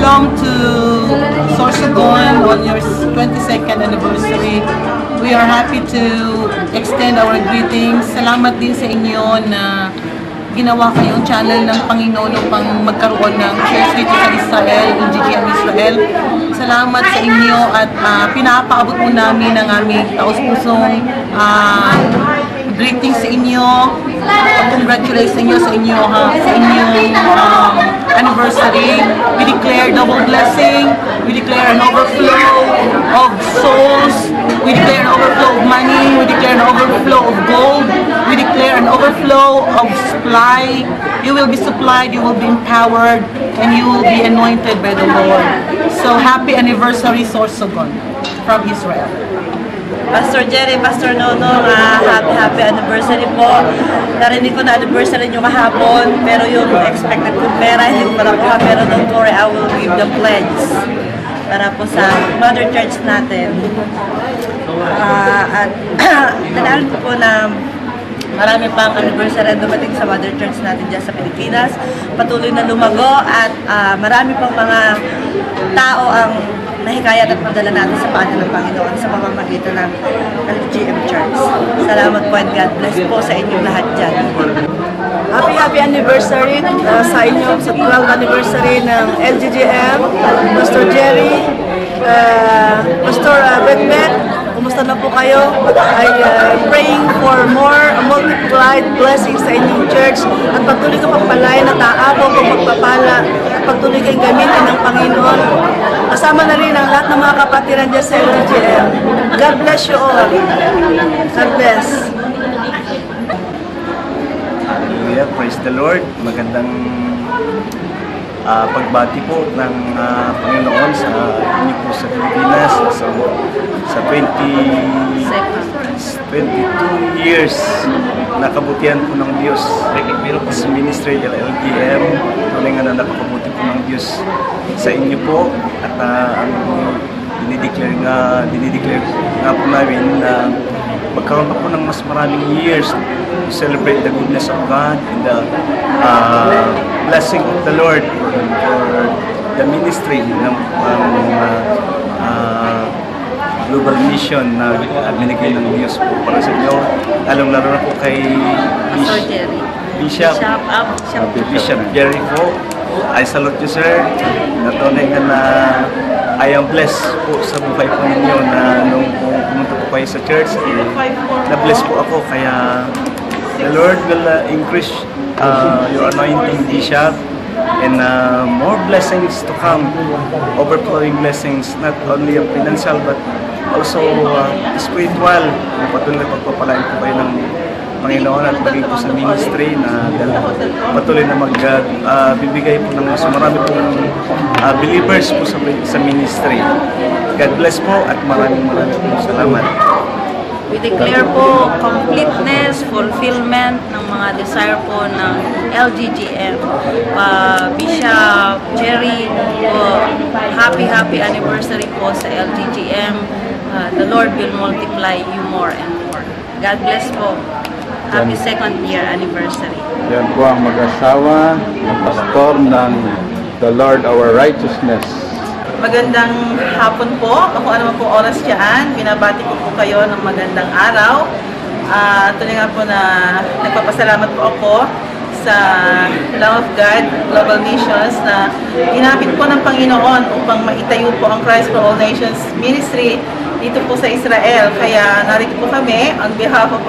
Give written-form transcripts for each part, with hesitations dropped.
Shalom to Sorsogon on your 22nd anniversary. We are happy to extend our greetings. Salamat din sa inyo na ginawa kayong channel ng Panginoon upang magkaroon ng church dito sa Israel, LGGM Israel. Salamat sa inyo at pinapaabot po namin ang aming taos-pusong greetings sa inyo. Congratulations sa inyo sa inyong anniversary. We declare double blessing. We declare an overflow of souls. We declare an overflow of money. We declare an overflow of gold. We declare an overflow of supply. You will be supplied, you will be empowered, and you will be anointed by the Lord. So happy anniversary, Sorsogon, from Israel. Pastor Jerry, Pastor Nono, happy anniversary po. Narinig ko na anniversary nyo kahapon, pero yung expected kong pera, hindi ko pala kuha, pero don't worry, I will give the pledge para po sa Mother Church natin. At nalaman ko po na marami pang anniversary dumating sa Mother Church natin dyan sa Pilipinas. Patuloy na lumago at marami pang mga tao ang nahikayat at padala natin sa paanan ng Panginoon sa pamamagitan ng LGM Church. Salamat po and God bless po sa inyong lahat dyan. Happy anniversary sa inyo sa 12th anniversary ng LGGM, Pastor Jerry, Pastor Betbet. Kumusta na po kayo? Praying for more multiplied blessings sa inyong church at patuloy ka pagpalain at aabot kung magpapala at patuloy kayong gamitin ng Panginoon. Kasama na rin ang lahat ng mga kapatiran dyan sa LGGM. God bless you all. God bless. Hallelujah. Praise the Lord. Magandang pagbati po ng Panginoon sa inyo po sa Pilipinas sa 22 years na kabutihan po ng Diyos sa ministry LLGM. Tuloy nga na napakabuti po ng Diyos sa inyo po at ang dinideclare nga po namin na magkaroon pa po ng mas maraming years to celebrate the goodness of God and the blessing of the Lord for the ministry ng global mission na binigay ng Diyos po para sa inyo. Lalong-lalo na po kay Bishop Jerry po. I salute you, sir. Natunay nga na I am blessed po sa buhay po ninyo na nung pumunta po kayo sa church, na-bless po ako. Kaya the Lord will increase your anointing, Bishop, and more blessings to come, overflowing blessings, not only of financial but also spiritual. Patuloy pagpapalain po kayo ng Panginoon at maging po sa ministry na patuloy na magbibigay po ng mas marami po believers po sa ministry. God bless po at maraming po salamat. We declare po completeness, fulfillment ng mga desire po ng LGGM. Bishop Jerry po, happy anniversary po sa LGGM. The Lord will multiply you more and more. God bless po. Happy second year anniversary. Yan po ang mag-asawa ng pastor ng The Lord Our Righteousness. Magandang hapon po, kung ano man po oras dyan. Binabati ko po kayo ng magandang araw. Tuloy nga po na nagpapasalamat po ako sa Love of God Global Missions na ginamit po ng Panginoon upang maitayo po ang Christ for All Nations Ministry dito po sa Israel. Kaya narito po kami on behalf of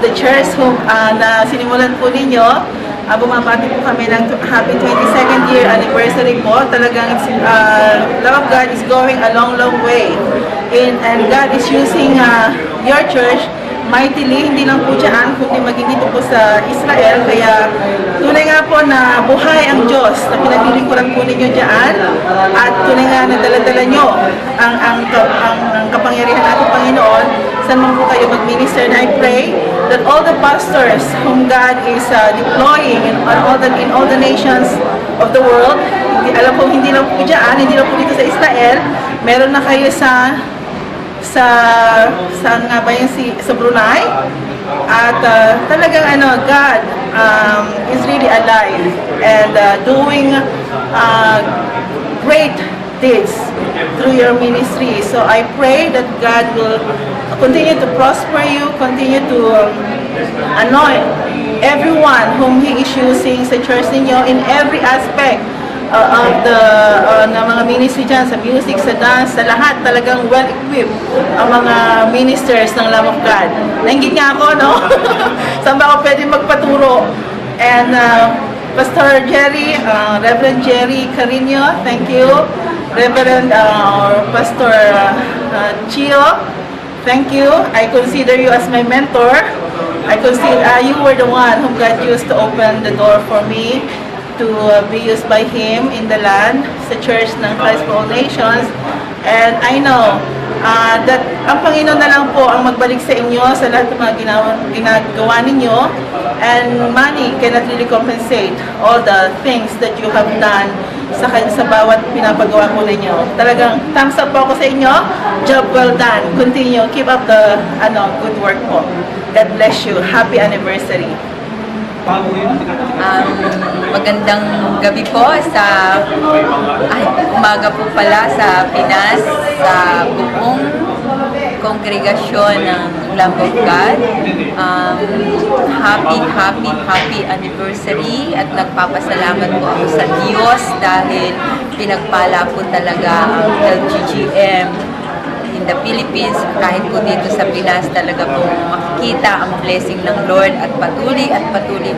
the church na sinimulan po ninyo. Bumabati po kami ng happy 22nd year anniversary po. Talagang Love of God is going a long way. And God is using your church mightily, hindi lang po dyan, kundi maging dito po sa Israel. Kaya tunay nga po na buhay ang Diyos na pinaglilingkuran po ninyo dyan. At tunay nga na dala-dala nyo ang kapangyarihan natin Panginoon. Saan mo po kayo mag-minister? And I pray that all the pastors whom God is deploying in all the nations of the world, alam po hindi lang po dyan, hindi lang po dito sa Israel, meron na kayo sa saan nga ba yung sa Brunei. At talagang God is really alive and doing great deeds through your ministry. So I pray that God will continue to prosper you, continue to anoint everyone whom He is using sa church ninyo in every aspect of the mga ministry dyan, sa music, sa dance, sa lahat, talagang well-equipped ang mga ministers ng Lamb of God. Nainggit nga ako, no? Saan ba ako pwede magpaturo? And Pastor Jerry, Reverend Jerry Carino, thank you. Reverend Pastor Chio, thank you. I consider you as my mentor. I consider you were the one whom God used to open the door for me to be used by Him in the land, sa Church ng Christ for All Nations. And I know that ang Panginoon na lang po ang magbalik sa inyo sa lahat ng mga ginagawa ninyo, and money cannot really compensate all the things that you have done sa bawat pinapagawa po ninyo. Talagang thumbs up po ako sa inyo. Job well done. Continue. Keep up the good work po. God bless you. Happy anniversary. Magandang gabi po umaga po pala sa Pinas, sa buong kongregasyon ng Lamb of God. Happy anniversary, at nagpapasalamat po ako sa Diyos dahil pinagpala po talaga ang LGGM in the Philippines, kahit po dito sa Pinas, talaga po makikita ang blessing ng Lord, at patuloy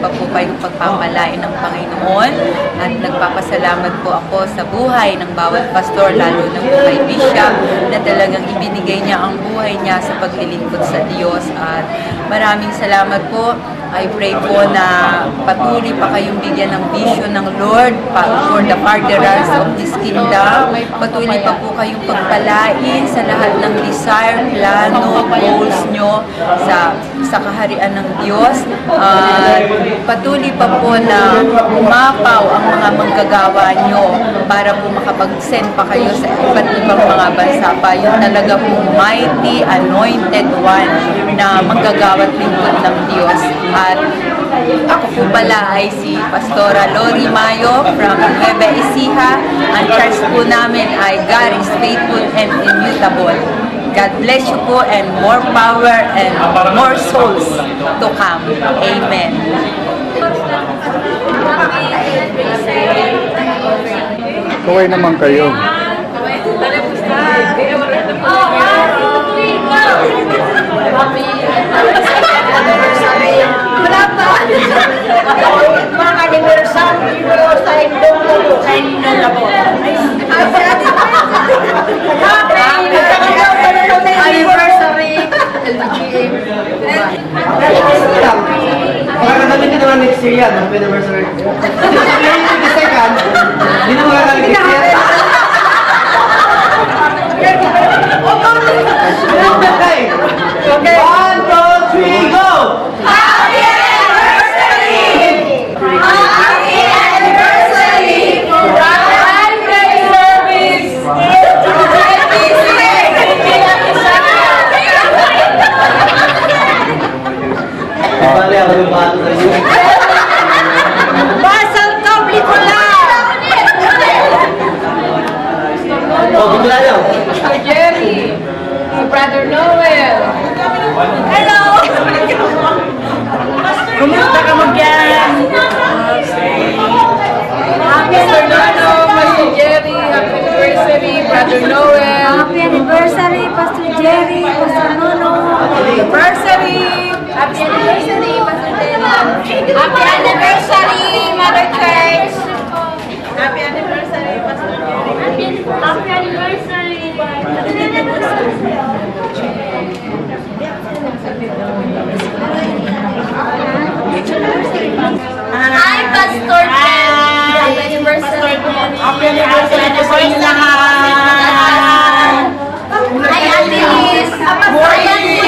pa po kayong pagpapalain ng Panginoon. At nagpapasalamat po ako sa buhay ng bawat pastor, lalo na po kay Bishop, na talagang ibinigay niya ang buhay niya sa paglilingkod sa Diyos. At maraming salamat po. I pray po na patuloy pa kayong bigyan ng vision ng Lord for the furtherance of this kingdom. Patuloy pa po kayong pagpalain sa lahat ng desire, plano, goals nyo sa kaharian ng Diyos. Patuloy pa po na umapaw ang mga manggagawa nyo para po makapag-send pa kayo sa iba't ibang mga bansa pa. Yung talaga po mighty, anointed one na manggagawa't lingkod ng Diyos. At ako po pala ay si Pastora Lori Mayo from Nueva Ecija. Ang church po namin ay God is faithful and immutable. God bless you po, and more power and more souls to come. Amen. Kaway naman kayo. Mga anniversary sa indong po. Sa indong na po. Anniversary. LGGM. Makakagamin ka naman next year yan, ang anniversary. Yung second, hindi na makakagamin next year. Okay. 1, 2, 3, go! Happy anniversary! Happy anniversary! Right praise service! Bali ako yung bato na yun. Basal doble ko lang! Oh, bumila nyo. Mr. Jerry! Brother Noel! Hello! Kumusta ka mag-yan? Mr. Nono, Pastor Jerry, happy anniversary, Brother Noel! Happy anniversary, Pastor Jerry, Pastor Nono! Anniversary! Happy anniversary, Pastor Jerry! Happy anniversary, Mother Church! Happy anniversary, Pastor Jerry! Happy anniversary! Hi, Pastor Jerry! Happy anniversary! Happy anniversary sa inyo lahat! Hi, Ate Liz! More years!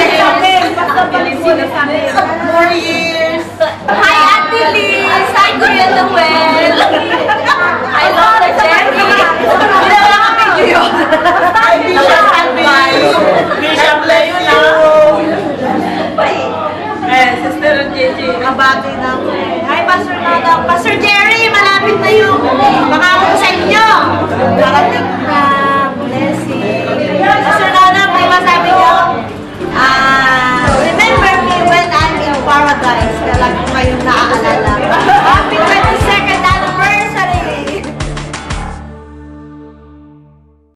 Hi, Ate Liz! Hi, Kuya Noel!